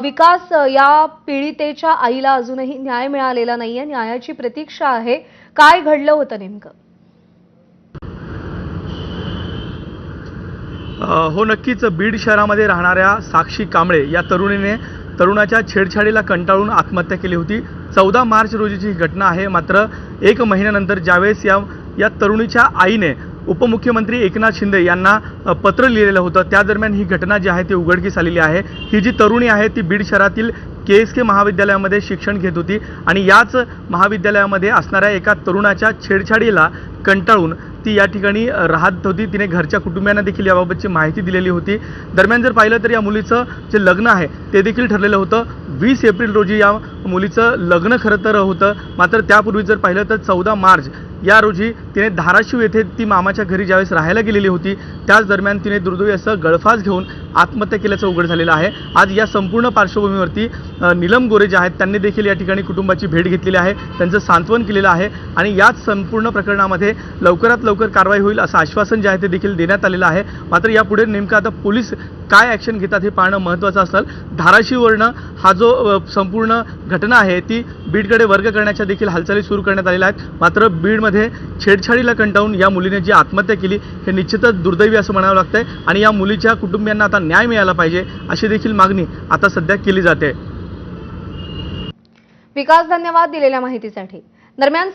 विकास या पीडितेच्या आईला अजूनही न्याय मिळालेला नाहीये। न्यायाची प्रतीक्षा आहे। काय घडलं होतं नेमकं? हो, नक्कीच बीड शहरामध्ये राहणाऱ्या साक्षी कांबळे या तरुणीने तरुणाच्या छेडछाडीला कंटाळून आत्महत्या केली होती। 14 मार्च रोजीची ही घटना आहे। मात्र एक महिन्यानंतर ज्यावेळेस या तरुणीच्या आईने उपमुख्यमंत्री एकनाथ शिंदे यांना पत्र लिहिलेलं होतं, त्या दरम्यान ही घटना जी आहे ती उघडकीस आलेली आहे। ही जी तरुणी आहे ती बीड शहरातील KSK महाविद्यालयामध्ये शिक्षण घेत होती आणि याच महाविद्यालयामध्ये असणाऱ्या एका तरुणाच्या छेडछाडीला कंटाळून ती या ठिकाणी राहत होती। तिने घरच्या कुटुंबियांना देखील याबाबतची माहिती दिलेली होती। दरम्यान जर पाहिलं तर या मुलीचं जे लग्न आहे ते देखील ठरलेलं होतं। 20 एप्रिल रोजी या मुलीचं लग्न खरं तर होतं। मात्र त्यापूर्वी जर पाहिलं तर 14 मार्च या रोजी तिने धाराशिव येथे ती मामाच्या घरी ज्यावेळेस राहायला गेलेली होती, त्याच दरम्यान तिने दुर्दैवी असं गळफास घेऊन आत्महत्या केल्याचं उघड झालेलं आहे। आज या संपूर्ण पार्श्वभूमीवरती नीलम गोरे जे आहेत त्यांनी देखील या ठिकाणी कुटुंबाची भेट घेतलेली आहे, त्यांचं सांत्वन केलेलं आहे आणि याच संपूर्ण प्रकरणामध्ये लवकरात लवकर कारवाई होईल असं आश्वासन जे आहे ते देखील देण्यात आलेलं आहे। मात्र यापुढे नेमकं आता पोलीस काय ॲक्शन घेतात हे पाहणं महत्त्वाचं असेल। धाराशिववरनं हा जो संपूर्ण घटना आहे ती बीडकडे वर्ग करण्याच्या देखील हालचाली सुरू करण्यात आलेल्या आहेत। मात्र बीडमध्ये छेडछाडीला कंटाळून या मुलीने जी आत्महत्या केली हे निश्चितच दुर्दैवी असं म्हणावं लागतंय आणि या मुलीच्या कुटुंबियांना आता न्याय मिळाला पाहिजे अशी देखील मागणी आता सध्या केली जाते। विकास, धन्यवाद दिलेल्या माहितीसाठी। दरम्यान